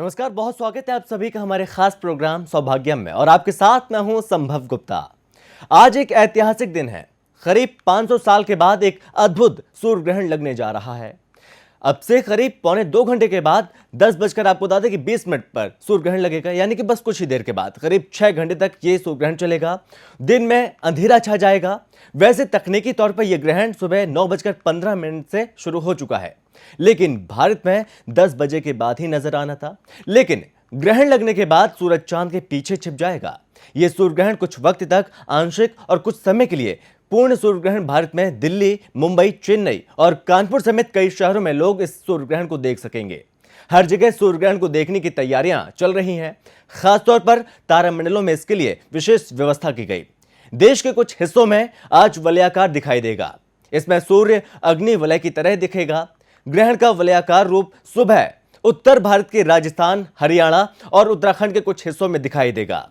नमस्कार, बहुत स्वागत है आप सभी का हमारे खास प्रोग्राम सौभाग्यम में। और आपके साथ मैं हूं संभव गुप्ता। आज एक ऐतिहासिक दिन है। करीब 500 साल के बाद एक अद्भुत सूर्य ग्रहण लगने जा रहा है। अब से करीब पौने 2 घंटे के बाद 10 बजकर आपको बता दें कि 20 मिनट पर सूर्य ग्रहण लगेगा, यानी कि बस कुछ ही देर के बाद करीब 6 घंटे तक ये सूर्य ग्रहण चलेगा। दिन में अंधेरा छा जाएगा। वैसे तकनीकी तौर पर यह ग्रहण सुबह 9:15 से शुरू हो चुका है, लेकिन भारत में 10 बजे के बाद ही नजर आना था। लेकिन ग्रहण लगने के बाद सूरज चांद के पीछे छिप जाएगा। यह सूर्य ग्रहण कुछ वक्त तक आंशिक और कुछ समय के लिए पूर्ण सूर्य ग्रहण भारत में दिल्ली, मुंबई, चेन्नई और कानपुर समेत कई शहरों में लोग इस सूर्य ग्रहण को देख सकेंगे। हर जगह सूर्य ग्रहण को देखने की तैयारियां चल रही हैं। खासतौर पर तारामंडलों में इसके लिए विशेष व्यवस्था की गई। देश के कुछ हिस्सों में आज वलयाकार दिखाई देगा। इसमें सूर्य अग्नि वलय की तरह दिखेगा। ग्रहण का वलयाकार रूप सुबह उत्तर भारत के राजस्थान, हरियाणा और उत्तराखंड के कुछ हिस्सों में दिखाई देगा।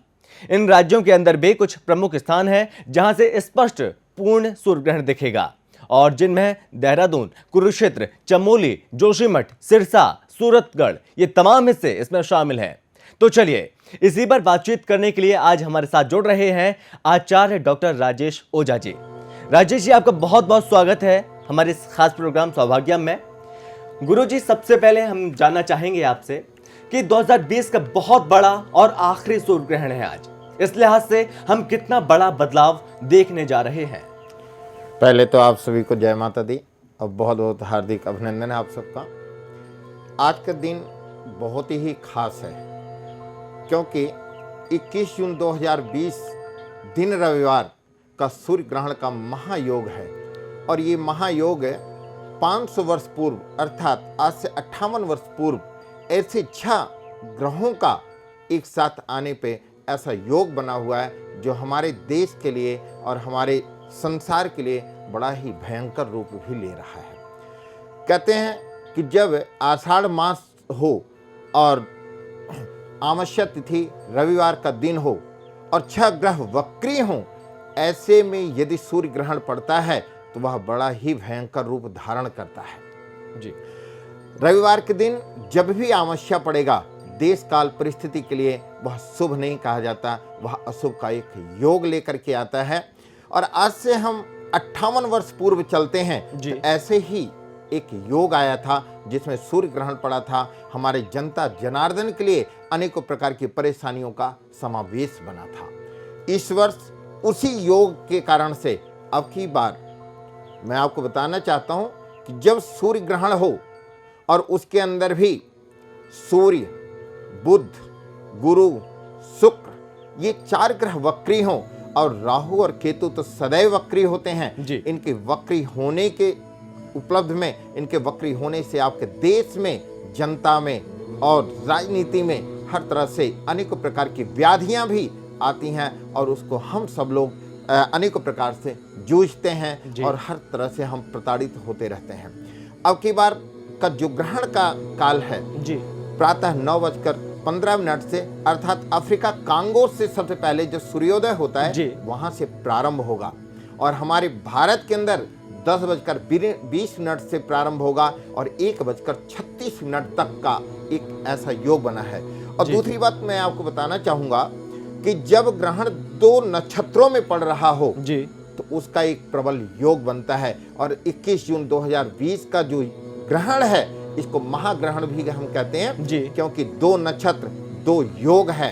इन राज्यों के अंदर भी कुछ प्रमुख स्थान हैं जहां से स्पष्ट पूर्ण सूर्य ग्रहण दिखेगा, और जिनमें देहरादून, कुरुक्षेत्र, चमोली, जोशीमठ, सिरसा, सूरतगढ़ ये तमाम हिस्से इसमें शामिल हैं। तो चलिए इसी पर बातचीत करने के लिए आज हमारे साथ जुड़ रहे हैं आचार्य डॉक्टर राजेश ओझा जी। राजेश जी, आपका बहुत बहुत स्वागत है हमारे इस खास प्रोग्राम सौभाग्यम में। गुरु जी, सबसे पहले हम जानना चाहेंगे आपसे कि 2020 का बहुत बड़ा और आखिरी सूर्य ग्रहण है आज। इस लिहाज से हम कितना बड़ा बदलाव देखने जा रहे हैं? पहले तो आप सभी को जय माता दी और बहुत बहुत हार्दिक अभिनंदन है आप सबका। आज का दिन बहुत ही खास है क्योंकि 21 जून 2020 दिन रविवार का सूर्य ग्रहण का महायोग है। और ये महायोग 500 वर्ष पूर्व अर्थात आज से 58 वर्ष पूर्व ऐसे 6 ग्रहों का एक साथ आने पे ऐसा योग बना हुआ है जो हमारे देश के लिए और हमारे संसार के लिए बड़ा ही भयंकर रूप भी ले रहा है। कहते हैं कि जब आषाढ़ मास हो और अमावस्या तिथि रविवार का दिन हो और 6 ग्रह वक्री हों, ऐसे में यदि सूर्य ग्रहण पड़ता है तो वह बड़ा ही भयंकर रूप धारण करता है। जी, रविवार के दिन जब भी अमावस्या पड़ेगा, देश काल परिस्थिति के लिए वह शुभ नहीं कहा जाता, वह अशुभ का एक योग लेकर के आता है। और आज से हम 58 वर्ष पूर्व चलते हैं तो ऐसे ही एक योग आया था जिसमें सूर्य ग्रहण पड़ा था। हमारे जनता जनार्दन के लिए अनेकों प्रकार की परेशानियों का समावेश बना था। इस वर्ष उसी योग के कारण से अब की बार मैं आपको बताना चाहता हूं कि जब सूर्य ग्रहण हो और उसके अंदर भी सूर्य, बुध, गुरु, शुक्र ये 4 ग्रह वक्री हों, और राहु और केतु तो सदैव वक्री होते हैं। इनके वक्री होने के उपलब्ध में, इनके वक्री होने से आपके देश में, जनता में और राजनीति में हर तरह से अनेकों प्रकार की व्याधियां भी आती हैं और उसको हम सब लोग अनेकों प्रकार से जूझते हैं और हर तरह से हम प्रताड़ित होते रहते हैं। अब की बार का जो ग्रहण का काल है प्रातः 9:15 से अर्थात अफ्रीका कांगो से सबसे पहले जो सूर्योदय होता है वहां से प्रारंभ होगा, और हमारे भारत के अंदर 10:20 से प्रारंभ होगा और 1:36 तक का एक ऐसा योग बना है। और दूसरी बात मैं आपको बताना चाहूंगा कि जब ग्रहण 2 नक्षत्रों में पड़ रहा हो तो उसका एक प्रबल योग बनता है। और 21 जून 2020 का जो ग्रहण है इसको महाग्रहण भी हम कहते हैं क्योंकि 2 नक्षत्र 2 योग है।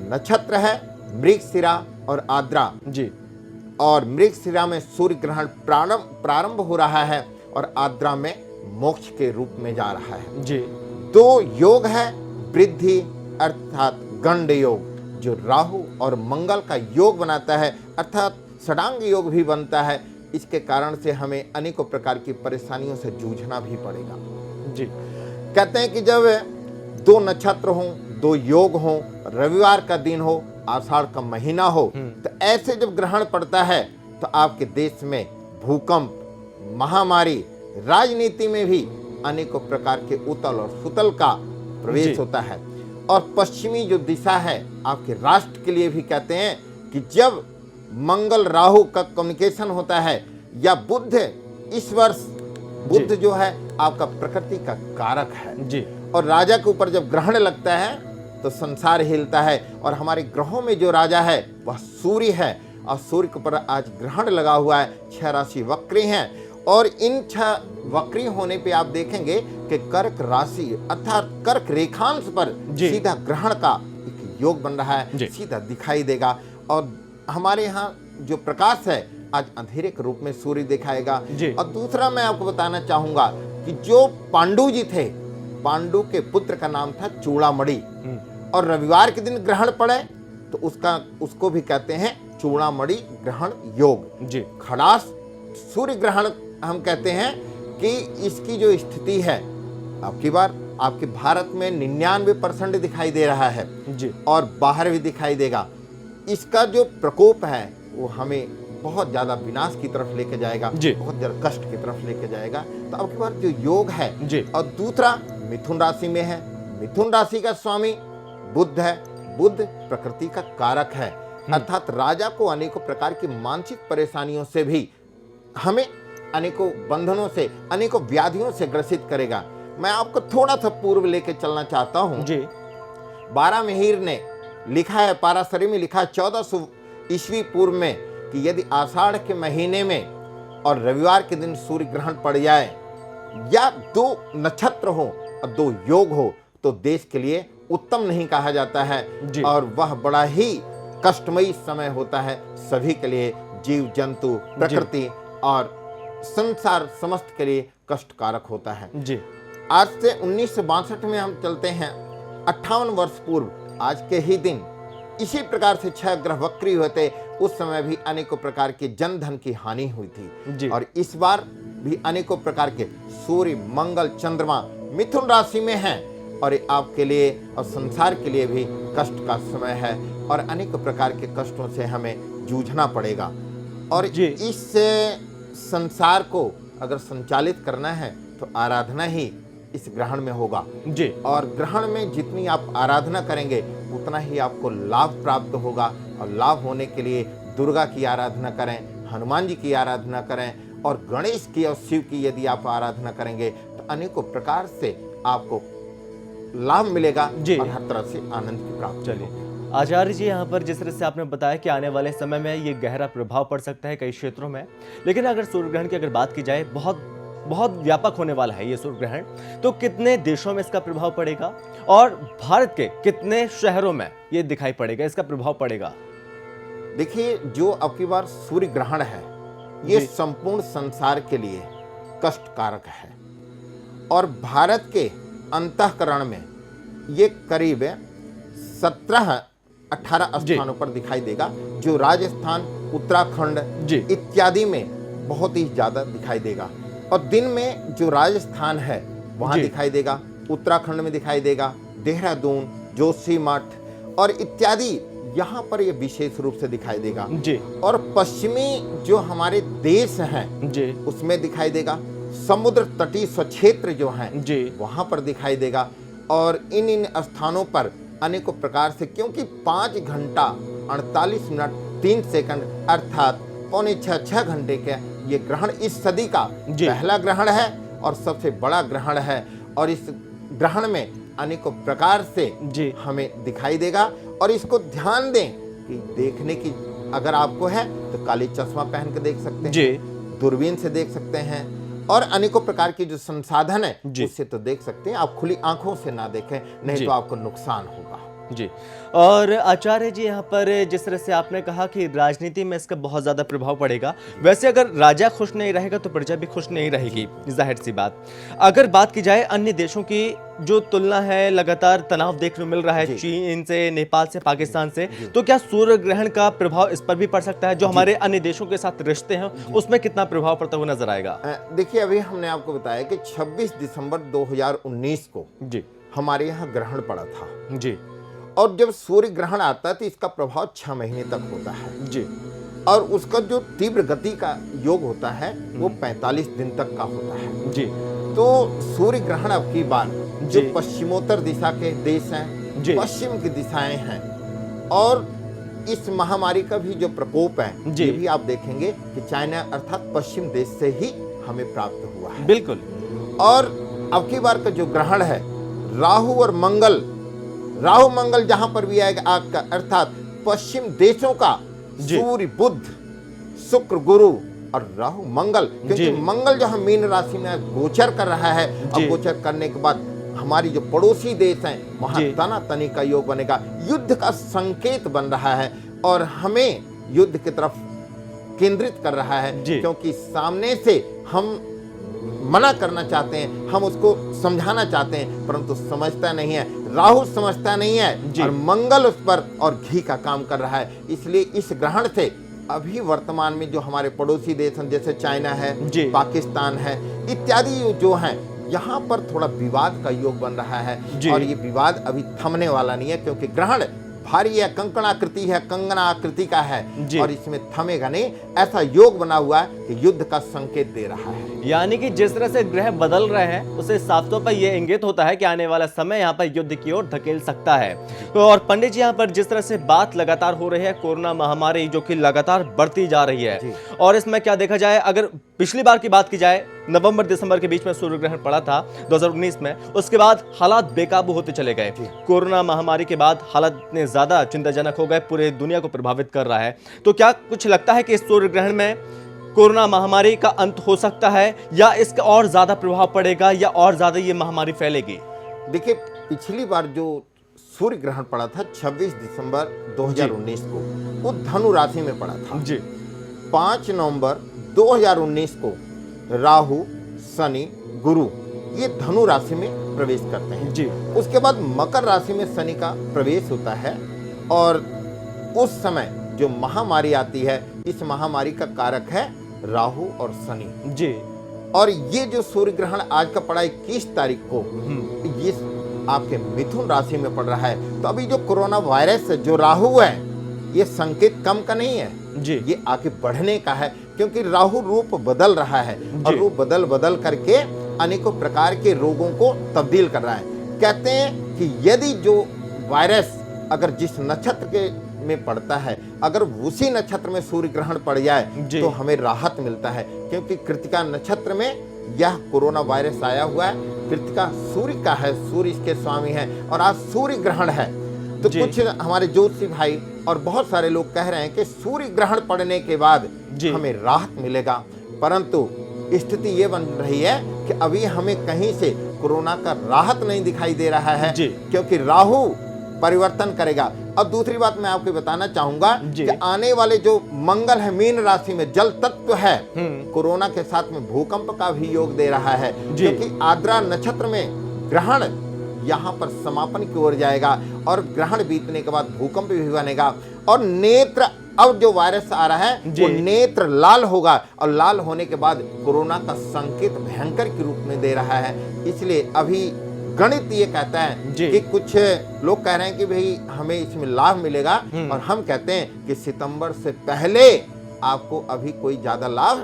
नक्षत्र है मृगशिरा और आद्रा, और मृगशिरा में सूर्य ग्रहण प्रारंभ हो रहा है और आद्रा में मोक्ष के रूप में जा रहा है। 2 योग है वृद्धि अर्थात गंड योग जो राहु और मंगल का योग बनाता है, अर्थात षडांग योग भी बनता है। इसके कारण से हमें अनेकों प्रकार की परेशानियों से जूझना भी पड़ेगा। कहते हैं कि जब 2 नक्षत्र हों, 2 योग हों, रविवार का दिन हो, आषाढ़ का महीना हो, तो ऐसे जब ग्रहण पड़ता है तो आपके देश में भूकंप, महामारी, राजनीति में भी अनेकों प्रकार के उतल और सुतल का प्रवेश होता है। और पश्चिमी जो दिशा है आपके राष्ट्र के लिए भी कहते हैं कि जब मंगल राहु का कम्युनिकेशन होता है या बुध, इस वर्ष बुध जो है आपका प्रकृति का कारक है और राजा के ऊपर जब ग्रहण लगता है तो संसार हिलता है। और हमारे ग्रहों में जो राजा है वह सूर्य है, और सूर्य के ऊपर आज ग्रहण लगा हुआ है। 6 राशि वक्री हैं, और इन 6 वक्री होने पे आप देखेंगे कि कर्क राशि अर्थात कर्क रेखांश पर सीधा ग्रहण का एक योग बन रहा है, सीधा दिखाई देगा। और हमारे यहाँ जो प्रकाश है आज अंधेरे के रूप में सूर्य दिखाएगा। और दूसरा मैं आपको बताना चाहूंगा कि जो पांडु जी थे, पांडु के पुत्र का नाम था चूड़ामणि, और रविवार के दिन ग्रहण पड़े तो उसको भी कहते हैं चूड़ामणि ग्रहण योग। खड़ास सूर्य ग्रहण हम कहते हैं कि इसकी जो स्थिति है आपकी बार आपके भारत में 99% दिखाई दे रहा है और बाहर भी दिखाई देगा। इसका जो प्रकोप है वो हमें बहुत ज्यादा विनाश की तरफ लेके जाएगा, बहुत ज्यादा कष्ट की तरफ लेके जाएगा। तो आपके पास जो योग है, और दूसरा मिथुन राशि में है। मिथुन राशि का स्वामी बुध है। बुध प्रकृति का कारक है, अर्थात राजा को अनेकों प्रकार की मानसिक परेशानियों से भी, हमें अनेकों बंधनों से, अनेकों व्याधियों से ग्रसित करेगा। मैं आपको थोड़ा सा पूर्व लेके चलना चाहता हूँ। 12 मिहिर ने लिखा है, पाराशरी में लिखा है 1400 ईस्वी पूर्व में कि यदि आषाढ़ के महीने में और रविवार के दिन सूर्य ग्रहण पड़ जाए या 2 नक्षत्र हो और 2 योग हो तो देश के लिए उत्तम नहीं कहा जाता है, और वह बड़ा ही कष्टमयी समय होता है सभी के लिए, जीव जंतु, प्रकृति और संसार समस्त के लिए कष्टकारक होता है। आज से 1962 में हम चलते हैं, 58 वर्ष पूर्व आज के ही दिन इसी प्रकार से 6 ग्रह वक्री होते। उस समय भी अनेकों प्रकार के जन धन की हानि हुई थी, और इस बार भी अनेकों प्रकार के सूर्य, मंगल, चंद्रमा मिथुन राशि में हैं, और आपके लिए और संसार के लिए भी कष्ट का समय है, और अनेक प्रकार के कष्टों से हमें जूझना पड़ेगा। और इस संसार को अगर संचालित करना है तो आराधना ही इस ग्रहण में होगा। और ग्रहण में जितनी आप आराधना करेंगे उतना ही आपको लाभ प्राप्त होगा, और लाभ होने के लिए दुर्गा की आराधना करें, हनुमान जी की आराधना करें, और गणेश की और शिव की यदि आप आराधना करेंगे तो अनेकों प्रकार से आपको लाभ मिलेगा और हर तरह से आनंद की प्राप्ति होगी। आचार्य जी, यहाँ पर जिस तरह से आपने बताया कि आने वाले समय में ये गहरा प्रभाव पड़ सकता है कई क्षेत्रों में, लेकिन अगर सूर्य ग्रहण की अगर बात की जाए, बहुत व्यापक होने वाला है ये सूर्य ग्रहण, तो कितने देशों में इसका प्रभाव पड़ेगा और भारत के कितने शहरों में ये दिखाई पड़ेगा, इसका प्रभाव पड़ेगा? देखिए, जो अब की बार सूर्य ग्रहण है ये संपूर्ण संसार के लिए कष्टकारक है, और भारत के अंतःकरण में ये करीब 17-18 स्थानों पर दिखाई देगा, जो राजस्थान, उत्तराखंड इत्यादि में बहुत ही ज्यादा दिखाई देगा। और दिन में जो राजस्थान है वहां दिखाई देगा, उत्तराखंड में दिखाई देगा, देहरादून, जोशीमठ और इत्यादि यहाँ पर ये विशेष रूप से दिखाई देगा। और पश्चिमी जो हमारे देश हैं उसमें दिखाई देगा, समुद्र तटीय क्षेत्र जो हैं वहां पर दिखाई देगा। और इन स्थानों पर अनेकों प्रकार से, क्योंकि 5 घंटा 48 मिनट 3 सेकंड अर्थात 5.25-6 घंटे के ये ग्रहण इस सदी का पहला ग्रहण है और सबसे बड़ा ग्रहण है। और इस ग्रहण में अनेकों प्रकार से हमें दिखाई देगा, और इसको ध्यान दें कि देखने की अगर आपको है तो काली चश्मा पहन के देख सकते हैं, दूरबीन से देख सकते हैं, और अनेकों प्रकार की जो संसाधन है उससे तो देख सकते हैं। आप खुली आंखों से ना देखें, नहीं तो आपको नुकसान होगा। और आचार्य जी, यहाँ पर जिस तरह से आपने कहा कि राजनीति में इसका बहुत ज़्यादा प्रभाव पड़ेगा, वैसे अगर राजा खुश नहीं रहेगा तो प्रजा भी खुश नहीं रहेगी, जाहिर सी बात। अगर बात की जाए अन्य देशों की जो तुलना है, लगातार तनाव देखने को मिल रहा है चीन से, नेपाल से, पाकिस्तान से, तो क्या सूर्य ग्रहण का प्रभाव इस पर भी पड़ सकता है? जो हमारे अन्य देशों के साथ रिश्ते हैं उसमें कितना प्रभाव पड़ता हुआ नजर आएगा? देखिए, अभी हमने आपको बताया कि 26 दिसंबर 2019 को हमारे यहाँ ग्रहण पड़ा था और जब सूर्य ग्रहण आता है तो इसका प्रभाव 6 महीने तक होता है और उसका जो तीव्र गति का योग होता है वो 45 दिन तक का होता है तो सूर्य ग्रहण अब की बार जो पश्चिमोत्तर दिशा के देश हैं, पश्चिम की दिशाएं हैं, और इस महामारी का भी जो प्रकोप है ये भी आप देखेंगे कि चाइना अर्थात पश्चिम देश से ही हमें प्राप्त हुआ है। बिल्कुल। और अब की बार का जो ग्रहण है राहु और मंगल, राहु मंगल जहां पर भी आएगा आपका, अर्थात पश्चिम देशों का सूर्य, बुध, शुक्र, गुरु और राहु मंगल, क्योंकि मंगल जो हम मीन राशि में गोचर कर रहा है, अब गोचर करने के बाद हमारी जो पड़ोसी देश हैं वहां तना तनी का योग बनेगा, युद्ध का संकेत बन रहा है और हमें युद्ध की तरफ केंद्रित कर रहा है, क्योंकि सामने से हम मना करना चाहते हैं, हम उसको समझाना चाहते हैं, परंतु समझता नहीं है, राहु समझता नहीं है और मंगल उस पर और घी का काम कर रहा है। इसलिए इस ग्रहण से अभी वर्तमान में जो हमारे पड़ोसी देश हैं जैसे चाइना है, पाकिस्तान है इत्यादि जो हैं, यहाँ पर थोड़ा विवाद का योग बन रहा है और ये विवाद अभी थमने वाला नहीं है, क्योंकि ग्रहण भारी है, कंकणाकृति है, कंगना आकृति का है और इसमें थमेगा नहीं, ऐसा योग बना हुआ है कि युद्ध का संकेत दे रहा है। यानी कि जिस तरह से ग्रह बदल रहे हैं उसे साफ तौर पर यह इंगित होता है कि आने वाला समय यहाँ पर युद्ध की ओर धकेल सकता है। तो और पंडित जी, यहाँ पर जिस तरह से बात लगातार हो रही है कोरोना महामारी जो कि लगातार बढ़ती जा रही है, और इसमें क्या देखा जाए, अगर पिछली बार की बात की जाए नवंबर दिसंबर के बीच में सूर्य ग्रहण पड़ा था 2019 में, उसके बाद हालात बेकाबू होते चले गए। कोरोना महामारी के बाद हालात इतने ज्यादा चिंताजनक हो गए, पूरे दुनिया को प्रभावित कर रहा है। तो क्या कुछ लगता है कि इस सूर्य ग्रहण में कोरोना महामारी का अंत हो सकता है, या इसका और ज्यादा प्रभाव पड़ेगा, या और ज्यादा ये महामारी फैलेगी? देखिए, पिछली बार जो सूर्य ग्रहण पड़ा था 26 दिसंबर 2019 को, वो धनु राशि में पड़ा था। 5 नवंबर 2019 को राहु, शनि, गुरु ये धनु राशि में प्रवेश करते हैं। उसके बाद मकर राशि में शनि का प्रवेश होता है और उस समय जो महामारी आती है, इस महामारी का कारक है राहु और शनि। और ये जो सूर्य ग्रहण आज का पड़ा 21 तारीख को, ये आपके मिथुन राशि में पड़ रहा है। तो अभी जो कोरोना वायरस जो राहु है, ये संकेत कम का नहीं है, ये आगे बढ़ने का है, क्योंकि राहु रूप बदल रहा है और रूप बदल बदल करके अनेकों प्रकार के रोगों को तब्दील कर रहा है। कहते हैं कि यदि जो वायरस अगर जिस नक्षत्र के में पड़ता है, अगर उसी नक्षत्र में सूर्य ग्रहण पड़ जाए तो हमें राहत मिलता है, क्योंकि कृतिका नक्षत्र में यह कोरोना वायरस आया हुआ है। कृतिका सूर्य का है, सूर्य इसके स्वामी है और आज सूर्य ग्रहण है। तो कुछ हमारे ज्योतिषी भाई और बहुत सारे लोग कह रहे हैं कि सूर्य ग्रहण पड़ने के बाद हमें राहत मिलेगा, परंतु स्थिति ये बन रही है कि अभी हमें कहीं से कोरोना का राहत नहीं दिखाई दे रहा है, क्योंकि राहु परिवर्तन करेगा। अब दूसरी बात मैं आपको बताना चाहूंगा कि आने वाले जो मंगल है मीन राशि में, जल तत्व है, कोरोना के साथ में भूकंप का भी योग दे रहा है, क्योंकि आद्रा नक्षत्र में ग्रहण यहाँ पर समापन की ओर जाएगा और ग्रहण बीतने के बाद भूकंप भी बनेगा और नेत्र, अब जो वायरस आ रहा है वो नेत्र लाल होगा और लाल होने के बाद कोरोना का संकेत भयंकर के रूप में दे रहा है। इसलिए अभी गणित ये कहता है कि कुछ लोग कह रहे हैं कि भाई हमें इसमें लाभ मिलेगा और हम कहते हैं कि सितंबर से पहले आपको अभी कोई ज्यादा लाभ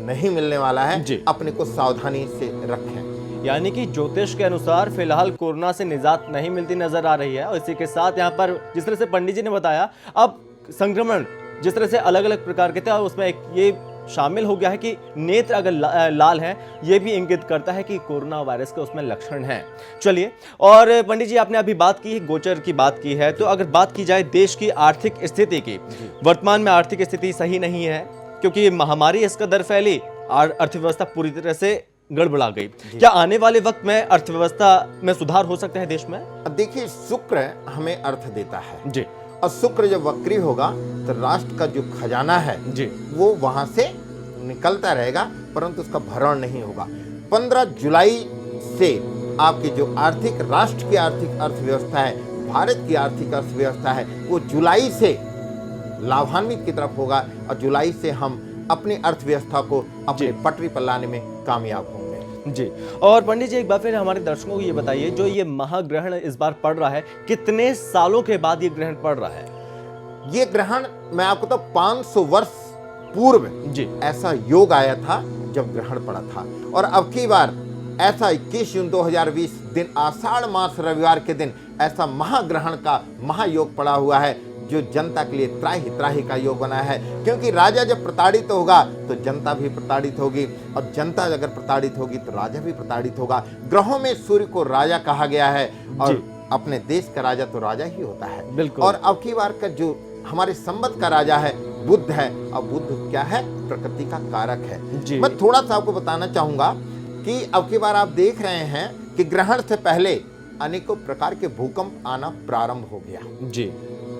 नहीं मिलने वाला है। अपने को सावधानी से रखें। यानी कि ज्योतिष के अनुसार फिलहाल कोरोना से निजात नहीं मिलती नजर आ रही है। और इसी के साथ यहाँ पर जिस तरह से पंडित जी ने बताया, अब संक्रमण जिस तरह से अलग अलग प्रकार के थे और उसमें एक ये शामिल हो गया है कि नेत्र अगर लाल हैं, ये भी इंगित करता है कि कोरोना वायरस के उसमें लक्षण हैं। चलिए, और पंडित जी आपने अभी बात की, गोचर की बात की है, तो अगर बात की जाए देश की आर्थिक स्थिति की, वर्तमान में आर्थिक स्थिति सही नहीं है, क्योंकि महामारी इस कदर फैली, अर्थव्यवस्था पूरी तरह से गड़बड़ा गई। क्या आने वाले वक्त में अर्थव्यवस्था में सुधार हो सकता है देश में? देखिए, शुक्र हमें अर्थ देता है और शुक्र जब वक्री होगा तो राष्ट्र का जो खजाना है वो वहां से निकलता रहेगा, परंतु उसका भरण नहीं होगा। 15 जुलाई से आपकी जो आर्थिक, राष्ट्र की आर्थिक अर्थव्यवस्था है, भारत की आर्थिक अर्थव्यवस्था है, वो जुलाई से लाभान्वित की तरफ होगा और जुलाई से हम अपनी अर्थव्यवस्था को अपने पटरी पर लाने में कामयाब होंगे। जी, और पंडित जी एक बार फिर हमारे दर्शकों को ये बताइए, जो ये महाग्रहण इस बार पड़ रहा है, कितने सालों के बाद ये ग्रहण पड़ रहा है? ये ग्रहण मैं आपको तो 500 वर्ष पूर्व ऐसा योग आया था जब ग्रहण पड़ा था, और अब की बार ऐसा 21 जून 2020 दिन आषाढ़ मास रविवार के दिन ऐसा महाग्रहण का महायोग पड़ा हुआ है, जो जनता के लिए त्राहि त्राहि का योग बना है, क्योंकि राजा जब प्रताड़ित होगा तो जनता भी प्रताड़ित होगी, और जनता अगर प्रताड़ित होगी तो राजा भी प्रताड़ित होगा। ग्रहों में सूर्य को राजा कहा गया है, और अपने देश का राजा तो राजा ही होता है। बिल्कुल। और अब की बार का जो हमारे संवत का राजा है बुध है, और बुध क्या है? प्रकृति का कारक है। मैं थोड़ा सा आपको बताना चाहूंगा कि अब की बार आप देख रहे हैं कि ग्रहण से पहले अनेकों प्रकार के भूकंप आना प्रारंभ हो गया जी।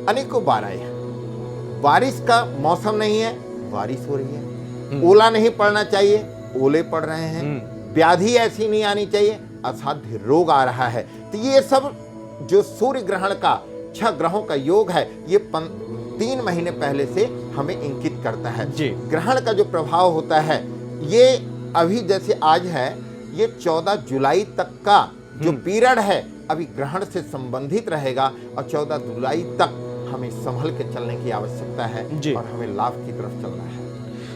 अनेकों बार आए। बारिश का मौसम नहीं है, बारिश हो रही है। ओला नहीं पड़ना चाहिए, ओले पड़ रहे हैं। व्याधि ऐसी नहीं आनी चाहिए, असाध्य रोग आ रहा है। तो ये सब जो सूर्य ग्रहण का 6 ग्रहों का योग है, ये 3 महीने पहले से हमें इंगित करता है। ग्रहण का जो प्रभाव होता है, ये अभी जैसे आज है, ये 14 जुलाई तक का जो पीरियड है अभी ग्रहण से संबंधित रहेगा, और 14 जुलाई तक हमें संभल के चलने की आवश्यकता है, और हमें लाभ की तरफ चलना है।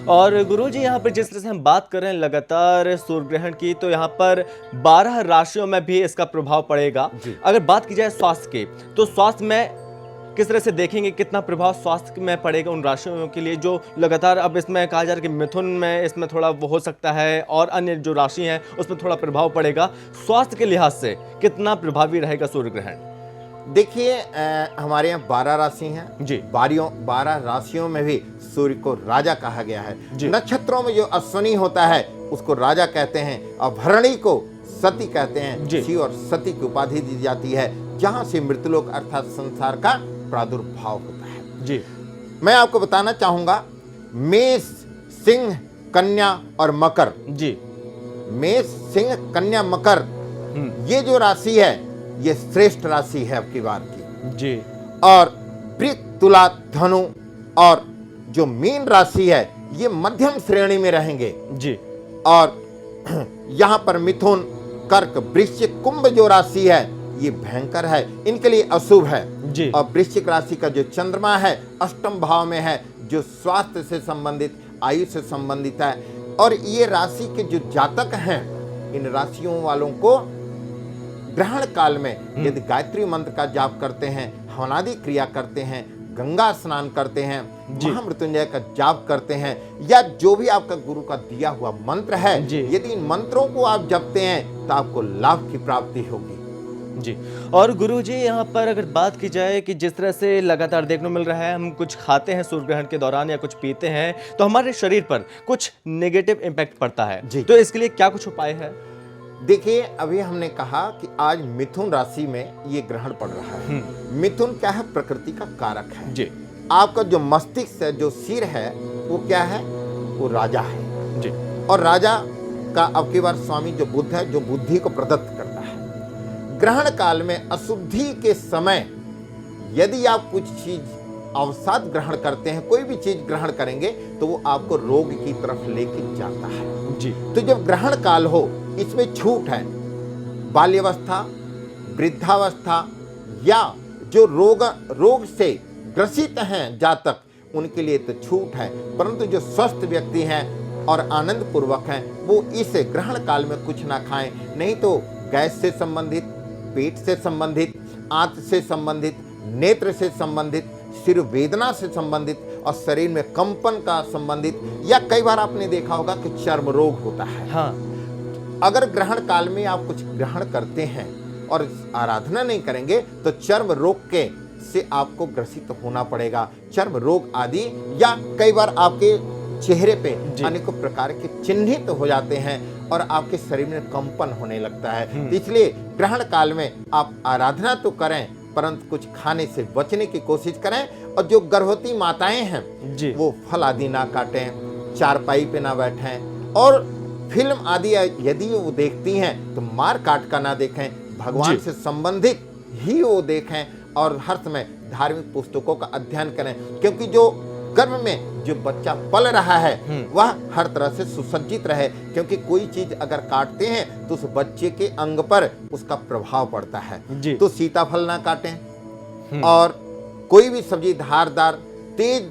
और गुरुजी, यहाँ पर जिस तरह से हम बात कर रहे हैं लगातार सूर्य ग्रहण की, तो यहाँ पर 12 राशियों में भी इसका प्रभाव पड़ेगा। अगर बात की जाए स्वास्थ्य की, तो स्वास्थ्य में किस तरह से देखेंगे, कितना प्रभाव स्वास्थ्य में पड़ेगा उन राशियों के लिए जो लगातार, अब इसमें कहा जा रहा है कि मिथुन में इसमें थोड़ा वो हो सकता है, और अन्य जो राशि हैं उसमें थोड़ा प्रभाव पड़ेगा। स्वास्थ्य के लिहाज से कितना प्रभावी रहेगा सूर्य ग्रहण? देखिए, हमारे यहाँ 12 राशि हैं जी। 12 राशियों में भी सूर्य को राजा कहा गया है। नक्षत्रों में जो अश्विनी होता है उसको राजा कहते हैं, और भरणी को सती कहते हैं। शिव और सती की उपाधि दी जाती है, जहां से मृतलोक अर्थात संसार का प्रादुर्भाव होता है। जी। मैं आपको बताना चाहूंगा, मेष, सिंह, कन्या और मकर। जी। मेष, सिंह, कन्या, मकर, ये जो राशि है ये श्रेष्ठ राशि है अब की बार की। जी। और वृक, तुला, धनु और जो मीन राशि है ये मध्यम श्रेणी में रहेंगे। जी। और यहां पर मिथुन, कर्क, वृश्चिक, कुंभ जो राशि है ये भयंकर है, इनके लिए अशुभ है। जी। और वृश्चिक राशि का जो चंद्रमा है अष्टम भाव में है, जो स्वास्थ्य से संबंधित, आयु से संबंधित है। और ये राशि के जो जातक हैं, इन राशियों वालों को ग्रहण काल में यदि गायत्री मंत्र का जाप करते हैं, हवनादि क्रिया करते हैं, गंगा स्नान करते हैं, महामृत्युंजय का जाप करते हैं, या जो भी आपका गुरु का दिया हुआ मंत्र है, यदि इन मंत्रों को आप जपते हैं तो आपको लाभ की प्राप्ति होगी। जी। और गुरुजी, यहाँ पर अगर बात की जाए कि जिस तरह से लगातार देखने मिल रहा है, हम कुछ खाते हैं सूर्य ग्रहण के दौरान या कुछ पीते हैं तो हमारे शरीर पर कुछ नेगेटिव इम्पैक्ट पड़ता है, तो इसके लिए क्या कुछ उपाय है? देखिए, अभी हमने कहा कि आज मिथुन राशि में ये ग्रहण पड़ रहा है। मिथुन क्या है? प्रकृति का कारक है। जी। आपका जो मस्तिष्क है, जो सिर है, वो क्या है? वो राजा है। जी। और राजा का अब की बार स्वामी जो बुध है, जो बुद्धि को प्रदत्त करता है। ग्रहण काल में अशुद्धि के समय यदि आप कुछ चीज अवसाद ग्रहण करते हैं, कोई भी चीज ग्रहण करेंगे तो वो आपको रोग की तरफ लेके जाता है। जी। तो जब ग्रहण काल हो, इसमें छूट है। बाल्यावस्था, वृद्धावस्था या जो रोग से ग्रसित हैं जातक, उनके लिए तो छूट है, परंतु जो स्वस्थ व्यक्ति हैं और आनंद पूर्वक हैं, वो इस ग्रहण काल में कुछ ना खाएं, नहीं तो गैस से संबंधित, पेट से संबंधित, आंत से संबंधित, नेत्र से संबंधित, सिर वेदना से संबंधित और शरीर में कंपन का संबंधित, या कई बार आपने देखा होगा कि चर्म रोग होता है। हाँ। अगर ग्रहण काल में आप कुछ ग्रहण करते हैं और आराधना नहीं करेंगे तो चर्म रोग के से आपको ग्रसित होना पड़ेगा। चर्म रोग आदि, या कई बार आपके चेहरे पे अनेकों प्रकार के चिन्हित हो जाते हैं और आपके शरीर में कंपन होने लगता है। इसलिए ग्रहण काल में आप आराधना तो करें, परंतु कुछ खाने से बचने की कोशिश करें। और जो गर्भवती माताएं हैं वो फल आदि ना काटें, चारपाई पे ना बैठें, और फिल्म आदि यदि वो देखती हैं तो मार काट का ना देखें, भगवान से संबंधित ही वो देखें, और हर समय धार्मिक पुस्तकों का अध्ययन करें, क्योंकि जो गर्भ में जो बच्चा पल रहा है वह हर तरह से सुसज्जित रहे, क्योंकि कोई चीज अगर काटते हैं तो उस बच्चे के अंग पर उसका प्रभाव पड़ता है। तो सीताफल ना काटें, और कोई भी सब्जी धारदार, तेज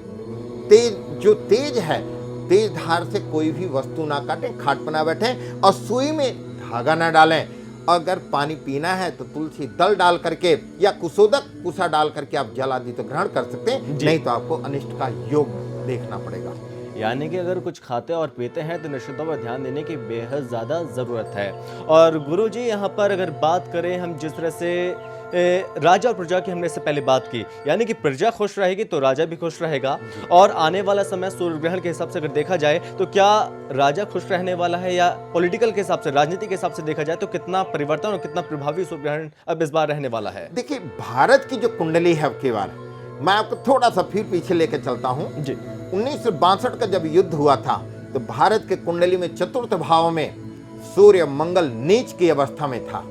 है, तेज धार से कोई भी वस्तु ना काटें, खाट पर ना बैठें, और सुई में धागा ना डालें, अगर पानी पीना है तो तुलसी दल डाल करके या कुशोदक कुशा डाल करके आप जल आदि तो ग्रहण कर सकते हैं, नहीं तो आपको अनिष्ट का योग देखना पड़ेगा। यानी कि अगर कुछ खाते और पीते हैं तो निश्चित तौर पर ध्यान देने की बेहद ज़्यादा ज़रूरत है। और गुरुजी यहाँ पर अगर बात करें हम जिस तरह से राजा और प्रजा की हमने इससे पहले बात की, यानी कि प्रजा खुश रहेगी तो राजा भी खुश रहेगा। और आने वाला समय सूर्य ग्रहण के हिसाब से अगर देखा जाए तो क्या राजा खुश रहने वाला है, या पॉलिटिकल के हिसाब से, राजनीति के हिसाब से देखा जाए तो कितना परिवर्तन और कितना प्रभावी सूर्य ग्रहण अब इस बार रहने वाला है? देखिए, भारत की जो कुंडली है अब की बार मैं आपको थोड़ा सा फिर पीछे लेकर चलता हूँ जी। 1962 का जब युद्ध हुआ था तो भारत के कुंडली में चतुर्थ भाव में सूर्य मंगल नीच की अवस्था में था,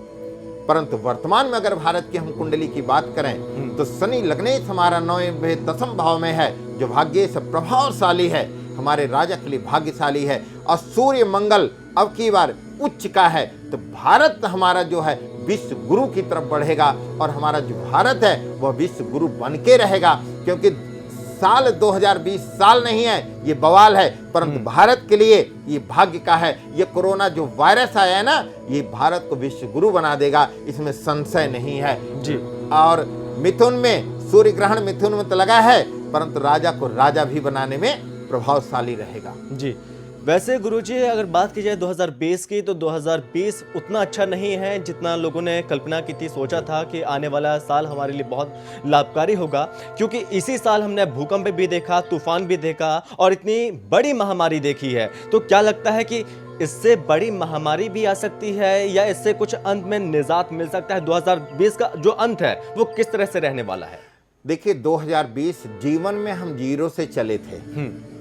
परंतु वर्तमान में अगर भारत की हम कुंडली की बात करें तो शनि लग्नेश हमारा 9वें 10वें भाव में है, जो भाग्य से प्रभावशाली है, हमारे राजा के लिए भाग्यशाली है। और सूर्य मंगल अब की बार उच्च का है, तो भारत हमारा जो है विश्व गुरु की तरफ बढ़ेगा और हमारा जो भारत है वह विश्व गुरु बन के रहेगा। क्योंकि साल 2020 साल नहीं है, ये बवाल है, परंतु भारत के लिए ये भाग्य का है। ये कोरोना जो वायरस आया है ना, ये भारत को विश्व गुरु बना देगा, इसमें संशय नहीं है जी। और मिथुन में सूर्य ग्रहण मिथुन में तो लगा है, परंतु राजा को राजा भी बनाने में प्रभावशाली रहेगा जी। वैसे गुरुजी अगर बात की जाए 2020 की, तो 2020 उतना अच्छा नहीं है जितना लोगों ने कल्पना की थी, सोचा था कि आने वाला साल हमारे लिए बहुत लाभकारी होगा, क्योंकि इसी साल हमने भूकंप भी देखा, तूफान भी देखा और इतनी बड़ी महामारी देखी है। तो क्या लगता है कि इससे बड़ी महामारी भी आ सकती है, या इससे कुछ अंत में निजात मिल सकता है? 2020 का जो अंत है वो किस तरह से रहने वाला है? देखिए, 2020 जीवन में हम जीरो से चले थे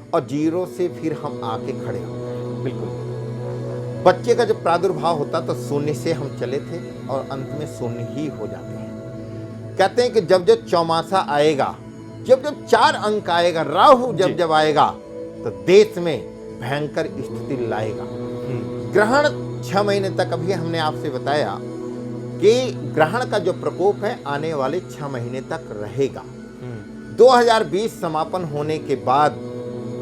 और जीरो से फिर हम आके खड़े हो गए। बिल्कुल। बच्चे का जब प्रादुर्भाव होता तो शून्य से हम चले थे और अंत में शून्य ही हो जाते हैं। कहते हैं कि जब जब चौमासा आएगा, जब जब 4 अंक आएगा, राहु जब जब आएगा तो देश में भयंकर स्थिति लाएगा। ग्रहण 6 महीने तक, अभी हमने आपसे बताया कि ग्रहण का जो प्रकोप है आने वाले 6 महीने तक रहेगा। 2020 समापन होने के बाद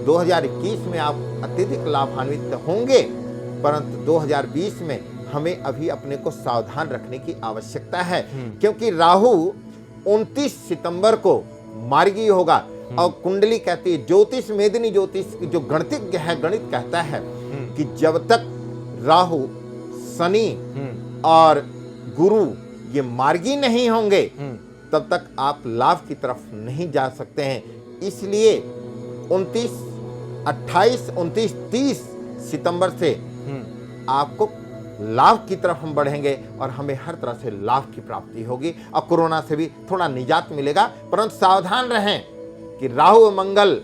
2021 में आप अत्यधिक लाभान्वित होंगे, परंतु 2020 में हमें अभी अपने को सावधान रखने की आवश्यकता है, क्योंकि राहु 29 सितंबर को मार्गी होगा। और कुंडली कहती है, ज्योतिष मेदिनी ज्योतिष जो गणितज्ञ है, गणित कहता है कि जब तक राहु, शनि और गुरु ये मार्गी नहीं होंगे तब तक आप लाभ की तरफ नहीं जा सकते हैं। इसलिए 29, 28, 29, 30 सितंबर से आपको लाभ की तरफ हम बढ़ेंगे और हमें हर तरह से लाभ की प्राप्ति होगी और कोरोना से भी थोड़ा निजात मिलेगा। परंतु सावधान रहें कि राहु और मंगल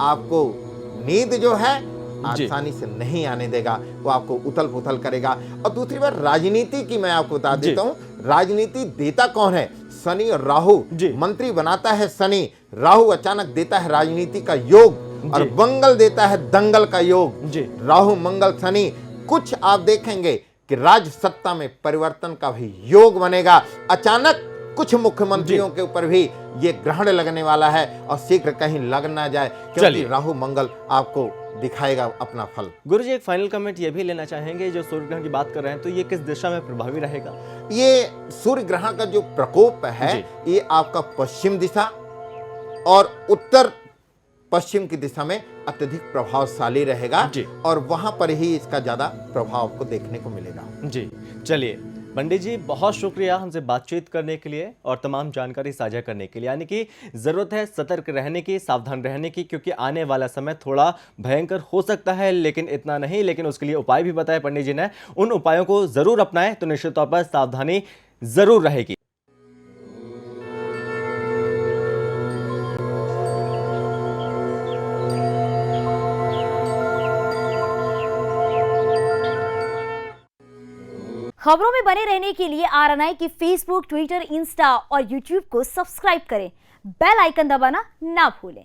आपको नींद जो है आसानी से नहीं आने देगा, वो आपको उथल पुथल करेगा। और दूसरी बात, राजनीति की मैं आपको बता देता हूँ, राजनीति देता कौन है? शनि और राहु। मंत्री बनाता है शनि, राहु अचानक देता है राजनीति का योग और मंगल देता है दंगल का योग। राहु मंगल शनि, कुछ आप देखेंगे कि राज सत्ता में परिवर्तन का भी योग बनेगा। अचानक कुछ मुख्यमंत्रियों के ऊपर भी ये ग्रहण लगने वाला है और शीघ्र कहीं लग ना जाए, क्योंकि राहु मंगल आपको दिखाएगा अपना फल। गुरुजी एक फाइनल कमेंट ये भी लेना चाहेंगे, जो सूर्य ग्रहण की बात कर रहे हैं तो ये किस दिशा में प्रभावी रहेगा? ये सूर्य ग्रहण का जो प्रकोप है ये आपका पश्चिम दिशा और उत्तर पश्चिम की दिशा में अत्यधिक प्रभावशाली रहेगा और वहां पर ही इसका ज्यादा प्रभाव आपको देखने को मिलेगा। जी चलिए पंडित जी, बहुत शुक्रिया हमसे बातचीत करने के लिए और तमाम जानकारी साझा करने के लिए। यानी कि ज़रूरत है सतर्क रहने की, सावधान रहने की, क्योंकि आने वाला समय थोड़ा भयंकर हो सकता है, लेकिन इतना नहीं। लेकिन उसके लिए उपाय भी बताए पंडित जी ने, उन उपायों को ज़रूर अपनाएं तो निश्चित तौर पर सावधानी ज़रूर रहेगी। खबरों में बने रहने के लिए RNI की फेसबुक, ट्विटर, इंस्टा और यूट्यूब को सब्सक्राइब करें। बेल आइकन दबाना ना भूलें।